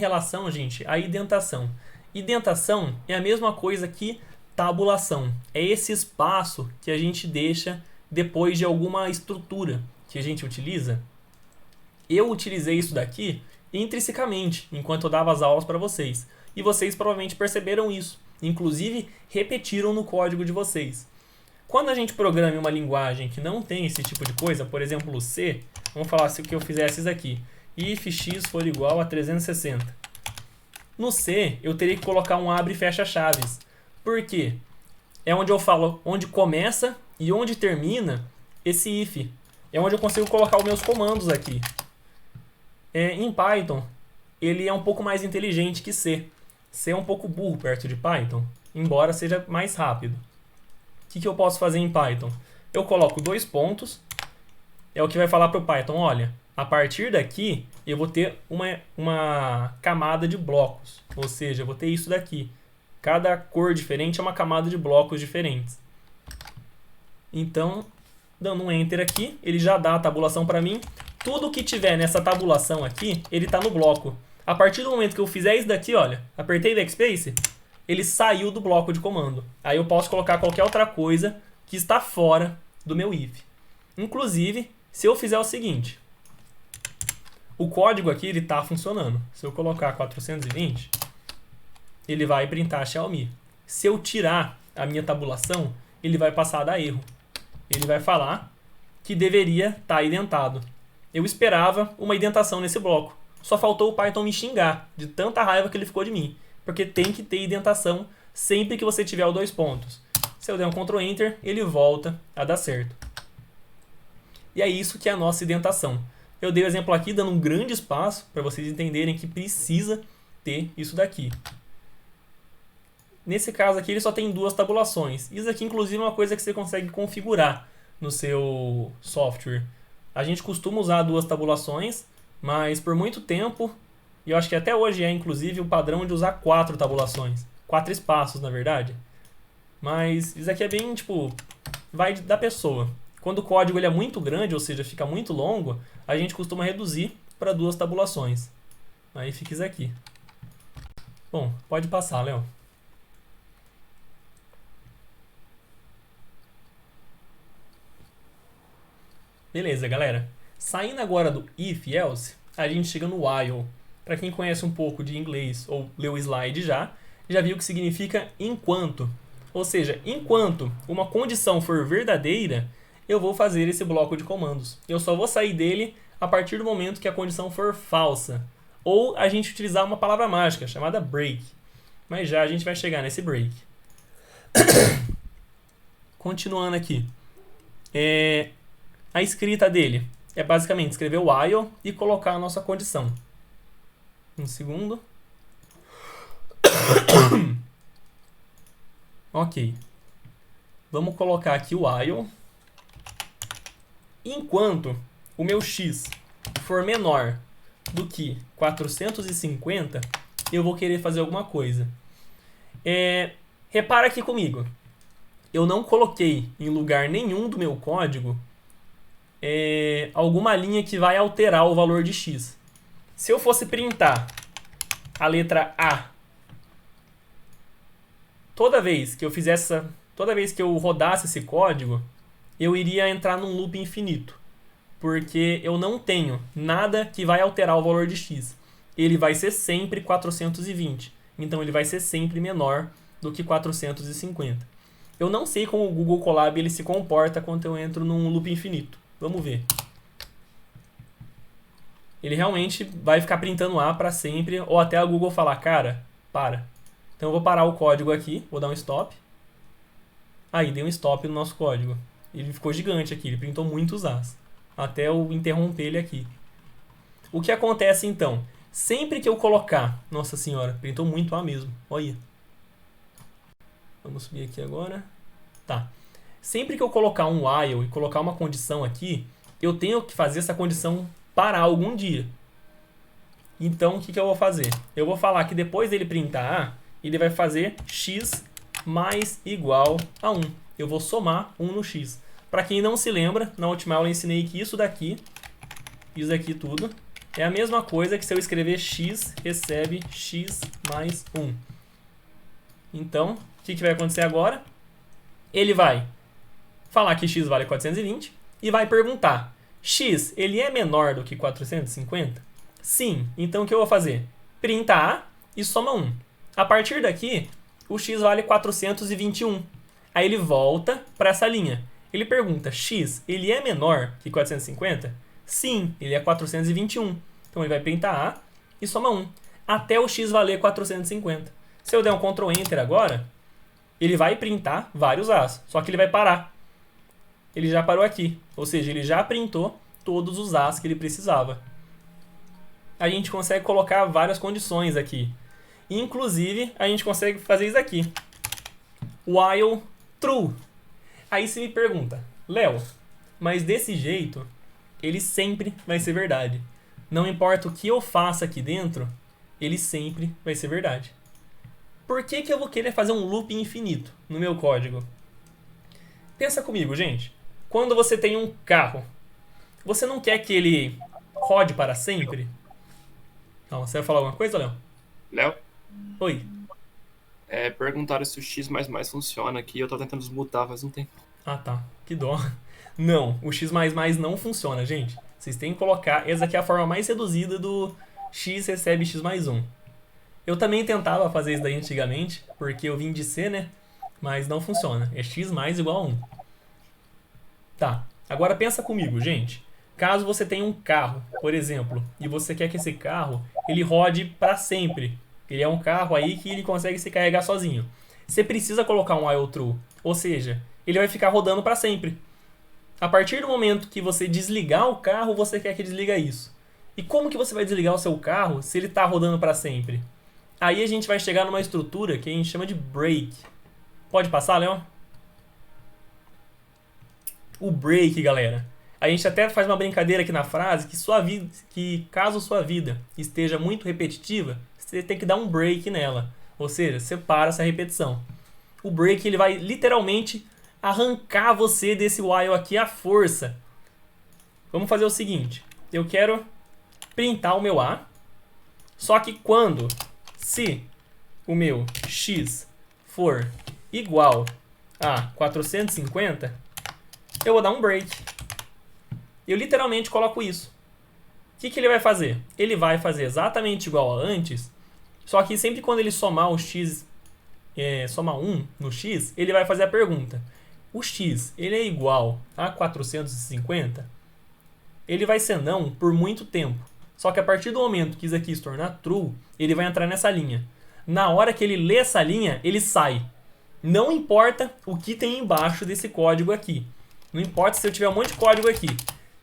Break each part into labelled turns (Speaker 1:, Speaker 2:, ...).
Speaker 1: relação, gente, à indentação. Indentação é a mesma coisa que tabulação. É esse espaço que a gente deixa depois de alguma estrutura que a gente utiliza. Eu utilizei isso daqui intrinsecamente, enquanto eu dava as aulas para vocês. E vocês provavelmente perceberam isso. Inclusive, repetiram no código de vocês. Quando a gente programa em uma linguagem que não tem esse tipo de coisa, por exemplo, o C, vamos falar se eu fizesse isso aqui. If x for igual a 360. No C, eu teria que colocar um abre e fecha chaves. Por quê? É onde eu falo onde começa e onde termina esse if. É onde eu consigo colocar os meus comandos aqui. Em Python, ele é um pouco mais inteligente que C. C é um pouco burro perto de Python, embora seja mais rápido. O que eu posso fazer em Python? Eu coloco 2 pontos, é o que vai falar para o Python, olha, a partir daqui eu vou ter uma camada de blocos, ou seja, eu vou ter isso daqui. Cada cor diferente é uma camada de blocos diferentes. Então, dando um Enter aqui, ele já dá a tabulação para mim. Tudo que tiver nessa tabulação aqui, ele está no bloco. A partir do momento que eu fizer isso daqui, olha, apertei backspace, ele saiu do bloco de comando. Aí eu posso colocar qualquer outra coisa que está fora do meu if. Inclusive, se eu fizer o seguinte, o código aqui ele está funcionando. Se eu colocar 420, ele vai printar Xiaomi. Se eu tirar a minha tabulação, ele vai passar a dar erro. Ele vai falar que deveria estar indentado. Eu esperava uma indentação nesse bloco. Só faltou o Python me xingar de tanta raiva que ele ficou de mim. Porque tem que ter indentação sempre que você tiver os 2 pontos. Se eu der um Ctrl Enter, ele volta a dar certo. E é isso que é a nossa indentação. Eu dei o exemplo aqui dando um grande espaço para vocês entenderem que precisa ter isso daqui. Nesse caso aqui ele só tem 2 tabulações. Isso aqui inclusive é uma coisa que você consegue configurar no seu software. A gente costuma usar 2 tabulações, mas por muito tempo, e eu acho que até hoje é inclusive o padrão de usar 4 tabulações. 4 espaços, na verdade. Mas isso aqui é bem, tipo, vai da pessoa. Quando o código ele é muito grande, ou seja, fica muito longo, a gente costuma reduzir para 2 tabulações. Aí fica isso aqui. Bom, pode passar, Léo. Beleza, galera. Saindo agora do if else, a gente chega no while. Para quem conhece um pouco de inglês ou leu o slide já viu que significa enquanto. Ou seja, enquanto uma condição for verdadeira, eu vou fazer esse bloco de comandos. Eu só vou sair dele a partir do momento que a condição for falsa. Ou a gente utilizar uma palavra mágica chamada break. Mas já a gente vai chegar nesse break. Continuando aqui. A escrita dele é basicamente escrever o while e colocar a nossa condição. Um segundo. Ok. Vamos colocar aqui o while. Enquanto o meu x for menor do que 450, eu vou querer fazer alguma coisa. Repara aqui comigo. Eu não coloquei em lugar nenhum do meu código alguma linha que vai alterar o valor de x. Se eu fosse printar a letra A, toda vez que eu rodasse esse código, eu iria entrar num loop infinito, porque eu não tenho nada que vai alterar o valor de x. Ele vai ser sempre 420, então ele vai ser sempre menor do que 450. Eu não sei como o Google Colab ele se comporta quando eu entro num loop infinito. Vamos ver. Ele realmente vai ficar printando A para sempre, ou até a Google falar, cara, para. Então eu vou parar o código aqui, vou dar um stop. Aí, dei um stop no nosso código. Ele ficou gigante aqui, ele printou muitos As. Até eu interromper ele aqui. O que acontece então? Sempre que eu colocar... Nossa senhora, printou muito A mesmo. Olha. Vamos subir aqui agora. Tá. Sempre que eu colocar um while e colocar uma condição aqui, eu tenho que fazer essa condição parar algum dia. Então, o que eu vou fazer? Eu vou falar que depois dele printar A, ele vai fazer x mais igual a 1. Eu vou somar 1 no x. Para quem não se lembra, na última aula eu ensinei que isso daqui tudo, é a mesma coisa que se eu escrever x recebe x mais 1. Então, o que vai acontecer agora? Ele vai falar que x vale 420 e vai perguntar: x, ele é menor do que 450? Sim. Então, o que eu vou fazer? Printa A e soma 1. A partir daqui, o x vale 421. Aí ele volta para essa linha. Ele pergunta: x, ele é menor que 450? Sim, ele é 421. Então ele vai printar A e soma 1, até o x valer 450. Se eu der um Ctrl Enter agora, ele vai printar vários A's, só que ele vai parar. Ele já parou aqui, ou seja, ele já printou todos os A's que ele precisava. A gente consegue colocar várias condições aqui. Inclusive, a gente consegue fazer isso aqui. While true. Aí você me pergunta: Léo, mas desse jeito, ele sempre vai ser verdade. Não importa o que eu faça aqui dentro, ele sempre vai ser verdade. Por que eu vou querer fazer um loop infinito no meu código? Pensa comigo, gente. Quando você tem um carro, você não quer que ele rode para sempre? Não, você vai falar alguma coisa, Léo?
Speaker 2: Léo,
Speaker 1: Oi.
Speaker 2: perguntaram se o X++ funciona aqui. Eu tô tentando desmutar faz um tempo.
Speaker 1: Ah, tá. Que dó. Não, o x++ não funciona, gente. Vocês têm que colocar... Essa aqui é a forma mais reduzida do x recebe x mais 1. Eu também tentava fazer isso daí antigamente, porque eu vim de C, né? Mas não funciona. É x mais igual a 1. Tá. Agora pensa comigo, gente. Caso você tenha um carro, por exemplo, e você quer que esse carro ele rode para sempre. Ele é um carro aí que ele consegue se carregar sozinho. Você precisa colocar um while true. Ou seja, ele vai ficar rodando para sempre. A partir do momento que você desligar o carro, você quer que desliga isso. E como que você vai desligar o seu carro se ele está rodando para sempre? Aí a gente vai chegar numa estrutura que a gente chama de break. Pode passar, Leon? O break, galera. A gente até faz uma brincadeira aqui na frase que caso sua vida esteja muito repetitiva, você tem que dar um break nela. Ou seja, você para essa repetição. O break ele vai literalmente arrancar você desse while aqui à força. Vamos fazer o seguinte. Eu quero printar o meu A. Só que se o meu x for igual a 450, eu vou dar um break. Eu literalmente coloco isso. O que ele vai fazer? Ele vai fazer exatamente igual a antes, só que sempre quando ele somar o x, somar 1 no x, ele vai fazer a pergunta: o x ele é igual a 450? Ele vai ser não por muito tempo. Só que a partir do momento que isso aqui se tornar true, ele vai entrar nessa linha. Na hora que ele lê essa linha, ele sai. Não importa o que tem embaixo desse código aqui. Não importa se eu tiver um monte de código aqui.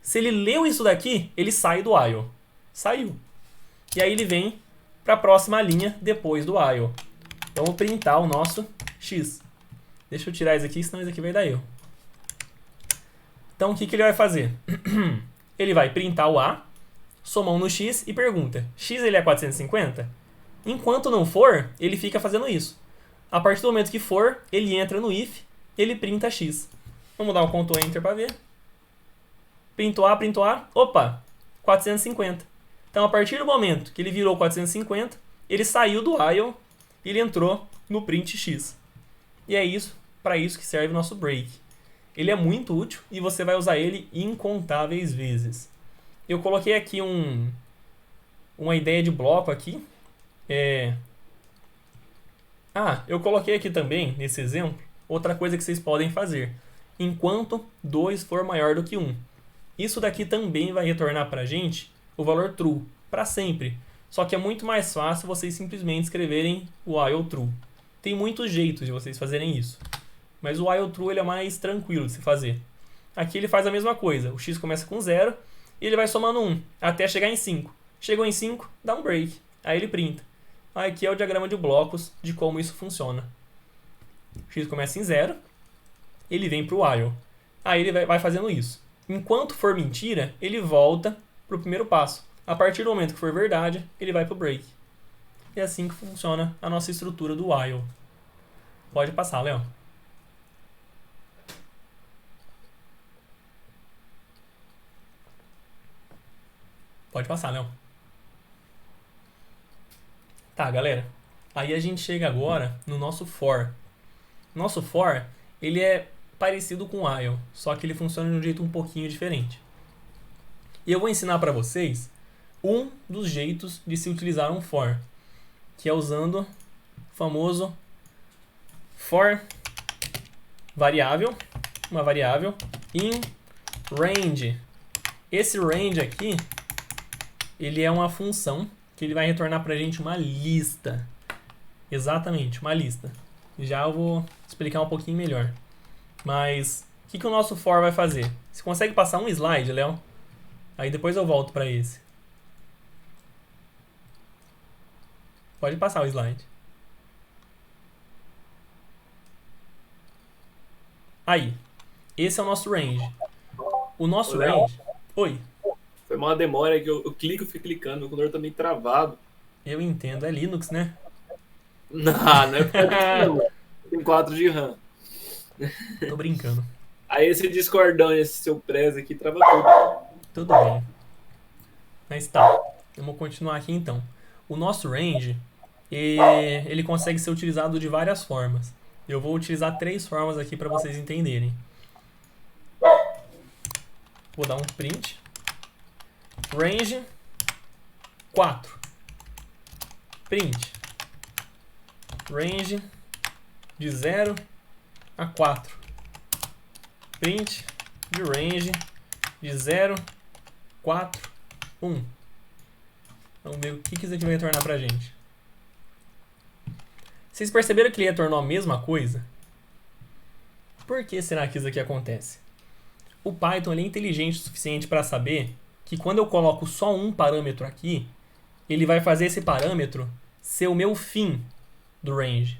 Speaker 1: Se ele leu isso daqui, ele sai do while. Saiu. E aí ele vem para a próxima linha depois do while. Então vou printar o nosso x. Deixa eu tirar isso aqui, senão isso aqui vai dar erro. Então o que ele vai fazer? Ele vai printar o A, soma 1 no x e pergunta: x ele é 450? Enquanto não for, ele fica fazendo isso. A partir do momento que for, ele entra no if, ele printa x. Vamos dar um Ctrl Enter para ver. Printou A. Opa, 450. Então, a partir do momento que ele virou 450, ele saiu do while e ele entrou no print x. E é isso, para isso que serve o nosso break. Ele é muito útil e você vai usar ele incontáveis vezes. Eu coloquei aqui uma ideia de bloco aqui. Eu coloquei aqui também, nesse exemplo, outra coisa que vocês podem fazer. Enquanto 2 for maior do que 1. Isso daqui também vai retornar para a gente o valor true, para sempre. Só que é muito mais fácil vocês simplesmente escreverem o while true. Tem muitos jeitos de vocês fazerem isso. Mas o while true ele é mais tranquilo de se fazer. Aqui ele faz a mesma coisa. O x começa com 0 e ele vai somando 1 até chegar em 5. Chegou em 5, dá um break. Aí ele printa. Aqui é o diagrama de blocos de como isso funciona. O x começa em 0, ele vem para o while. Aí ele vai fazendo isso. Enquanto for mentira, ele volta para o primeiro passo. A partir do momento que for verdade, ele vai para o break. E é assim que funciona a nossa estrutura do while. Pode passar, Léo. Pode passar, Léo. Tá, galera. Aí a gente chega agora no nosso for. Nosso for, ele é parecido com o while, só que ele funciona de um jeito um pouquinho diferente. E eu vou ensinar para vocês um dos jeitos de se utilizar um for, que é usando o famoso for variável, uma variável in range. Esse range aqui, ele é uma função que ele vai retornar pra gente uma lista. Exatamente, uma lista. Já eu vou explicar um pouquinho melhor. Mas o que o nosso for vai fazer? Você consegue passar um slide, Léo? Aí depois eu volto para esse. Pode passar o slide. Aí, esse é o nosso range. O nosso range... Oi.
Speaker 2: Foi uma demora que eu clico e fico clicando, meu computador tá meio travado.
Speaker 1: Eu entendo, é Linux, né?
Speaker 2: Não é por causa disso, não. Tem 4 de RAM.
Speaker 1: Tô brincando.
Speaker 2: Aí esse discordão, esse seu press aqui, trava tudo.
Speaker 1: Tudo bem. Mas tá, vamos continuar aqui então. O nosso range, ele consegue ser utilizado de várias formas. Eu vou utilizar 3 formas aqui para vocês entenderem. Vou dar um print. Range 4. Print. Range de 0 a 4. Print de range de 0, 4, 1. Vamos ver o que isso aqui vai retornar pra gente. Vocês perceberam que ele retornou a mesma coisa? Por que será que isso aqui acontece? O Python ele é inteligente o suficiente para saber que quando eu coloco só um parâmetro aqui, ele vai fazer esse parâmetro ser o meu fim do range.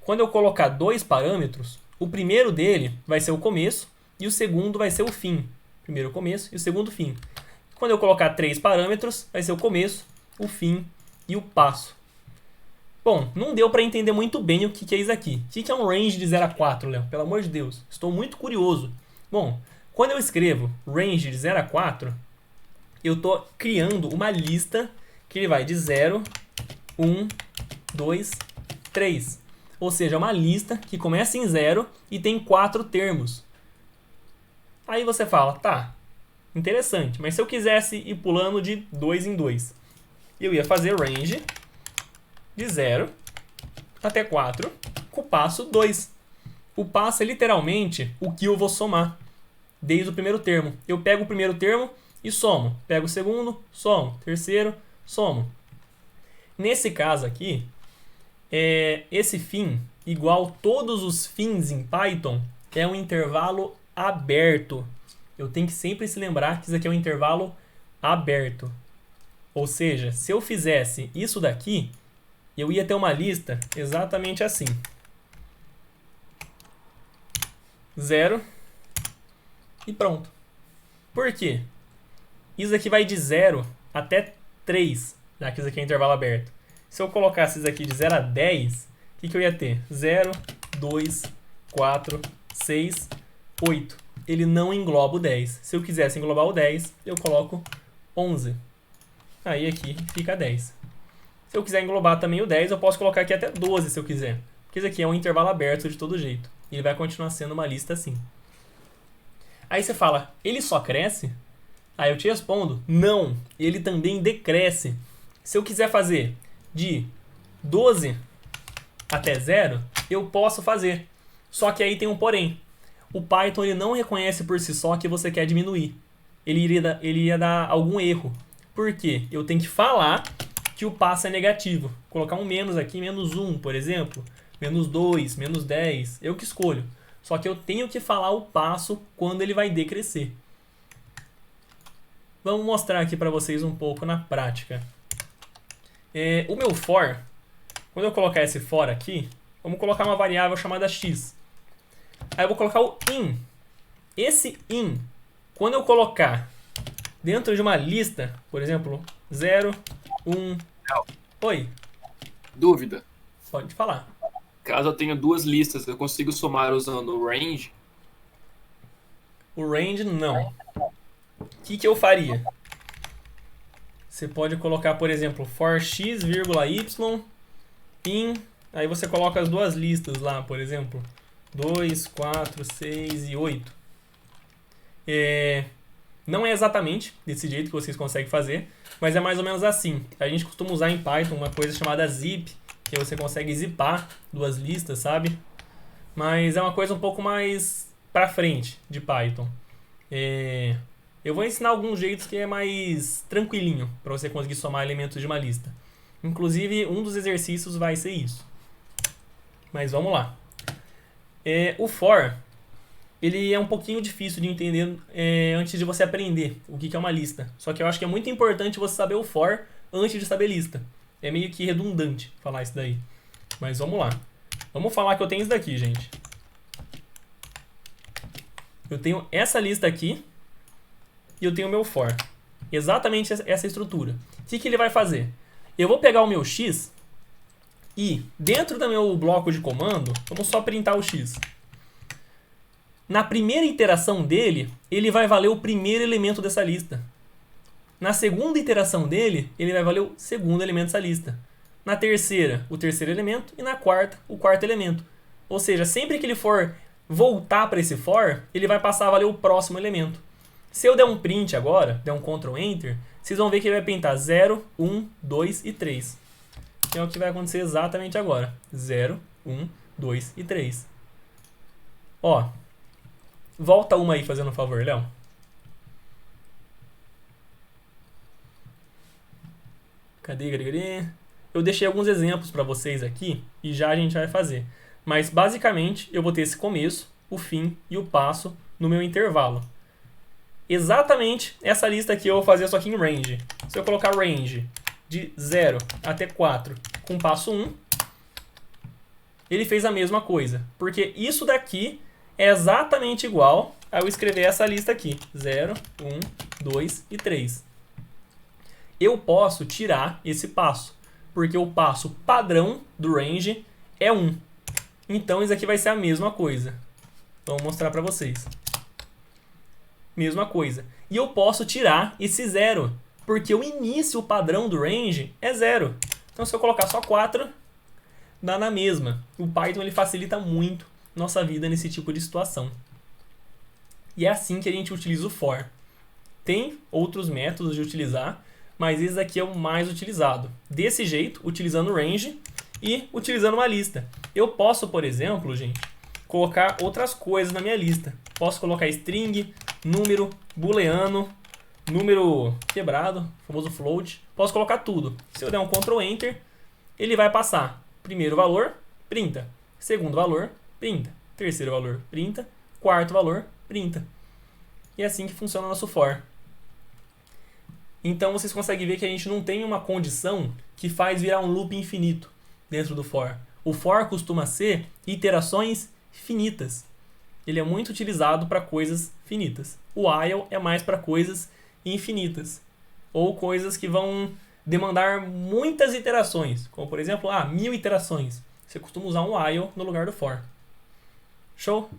Speaker 1: Quando eu colocar 2 parâmetros, o primeiro dele vai ser o começo e o segundo vai ser o fim. Primeiro o começo e o segundo o fim. Quando eu colocar 3 parâmetros, vai ser o começo, o fim e o passo. Bom, não deu para entender muito bem o que é isso aqui. O que é um range de 0 a 4, Léo? Pelo amor de Deus, estou muito curioso. Bom, quando eu escrevo range de 0 a 4, eu estou criando uma lista que ele vai de 0, 1, 2, 3. Ou seja, uma lista que começa em 0 e tem 4 termos. Aí você fala, tá, interessante, mas se eu quisesse ir pulando de 2 em 2, eu ia fazer range de 0 até 4 com o passo 2. O passo é literalmente o que eu vou somar desde o primeiro termo. Eu pego o primeiro termo e somo. Pego o segundo, somo. Terceiro, somo. Nesse caso aqui, esse fim, igual todos os fins em Python, é um intervalo aberto. Eu tenho que sempre se lembrar que isso aqui é um intervalo aberto. Ou seja, se eu fizesse isso daqui, eu ia ter uma lista exatamente assim. 0 e pronto. Por quê? Isso aqui vai de 0 até 3, já que isso aqui é intervalo aberto. Se eu colocasse isso aqui de 0 a 10, o que eu ia ter? 0, 2, 4, 6, 8. Ele não engloba o 10. Se eu quisesse englobar o 10, eu coloco 11. Aí aqui fica 10. Se eu quiser englobar também o 10, eu posso colocar aqui até 12 se eu quiser. Porque isso aqui é um intervalo aberto de todo jeito. E ele vai continuar sendo uma lista assim. Aí você fala, ele só cresce? Aí eu te respondo, não, ele também decresce. Se eu quiser fazer de 12 até 0, eu posso fazer. Só que aí tem um porém. O Python ele não reconhece por si só que você quer diminuir. Ele iria dar algum erro. Por quê? Eu tenho que falar que o passo é negativo. Colocar um menos aqui, menos 1, por exemplo. Menos 2, menos 10. Eu que escolho. Só que eu tenho que falar o passo quando ele vai decrescer. Vamos mostrar aqui para vocês um pouco na prática. O meu for, quando eu colocar esse for aqui, vamos colocar uma variável chamada x. Aí eu vou colocar o in. Esse in, quando eu colocar dentro de uma lista, por exemplo, 0, 1... Oi,
Speaker 2: Dúvida.
Speaker 1: pode falar.
Speaker 2: Caso eu tenha 2 listas, eu consigo somar usando o range?
Speaker 1: O range, não. O que eu faria? Você pode colocar, por exemplo, for x, y, in... Aí você coloca as duas listas lá, por exemplo. 2, 4, 6 e 8. Não é exatamente desse jeito que vocês conseguem fazer, mas é mais ou menos assim. A gente costuma usar em Python uma coisa chamada zip, que você consegue zipar duas listas, sabe? Mas é uma coisa um pouco mais pra frente de Python. Eu vou ensinar alguns jeitos que é mais tranquilinho para você conseguir somar elementos de uma lista. Inclusive, um dos exercícios vai ser isso. Mas vamos lá. O for, ele é um pouquinho difícil de entender antes de você aprender o que é uma lista. Só que eu acho que é muito importante você saber o for antes de saber lista. É meio que redundante falar isso daí. Mas vamos lá. Vamos falar que eu tenho isso daqui, gente. Eu tenho essa lista aqui e eu tenho o meu for. Exatamente essa estrutura. O que ele vai fazer? Eu vou pegar o meu x e dentro do meu bloco de comando, vamos só printar o x. Na primeira iteração dele, ele vai valer o primeiro elemento dessa lista. Na segunda iteração dele, ele vai valer o segundo elemento dessa lista. Na terceira, o terceiro elemento. E na quarta, o quarto elemento. Ou seja, sempre que ele for voltar para esse for, ele vai passar a valer o próximo elemento. Se eu der um print agora, der um Ctrl Enter, vocês vão ver que ele vai printar 0, 1, 2 e 3. É o que vai acontecer exatamente agora. 0, 1, 2 e 3. Ó, volta uma aí fazendo um favor, Léo. Cadê? Eu deixei alguns exemplos para vocês aqui e já a gente vai fazer. Mas basicamente eu vou ter esse começo, o fim e o passo no meu intervalo. Exatamente essa lista aqui eu vou fazer só aqui em range. Se eu colocar range de 0 até 4 com passo 1, ele fez a mesma coisa. Porque isso daqui é exatamente igual a eu escrever essa lista aqui. 0, 1, 2 e 3. Eu posso tirar esse passo, porque o passo padrão do range é 1. Então isso aqui vai ser a mesma coisa. Vou mostrar para vocês. Mesma coisa. E eu posso tirar esse 0, porque o início padrão do range é 0. Então se eu colocar só 4, dá na mesma. O Python ele facilita muito nossa vida nesse tipo de situação. E é assim que a gente utiliza o for. Tem outros métodos de utilizar, mas esse aqui é o mais utilizado. Desse jeito, utilizando o range e utilizando uma lista. Eu posso, por exemplo, gente, colocar outras coisas na minha lista. Posso colocar string, número, booleano, número quebrado, famoso float. Posso colocar tudo. Se eu der um Ctrl Enter, ele vai passar. Primeiro valor, printa. Segundo valor, printa. Terceiro valor, printa. Quarto valor, printa. E é assim que funciona o nosso for. Então vocês conseguem ver que a gente não tem uma condição que faz virar um loop infinito dentro do for. O for costuma ser iterações finitas. Ele é muito utilizado para coisas finitas. O while é mais para coisas infinitas. Ou coisas que vão demandar muitas iterações. Como por exemplo, 1000 iterações. Você costuma usar um while no lugar do for. Show?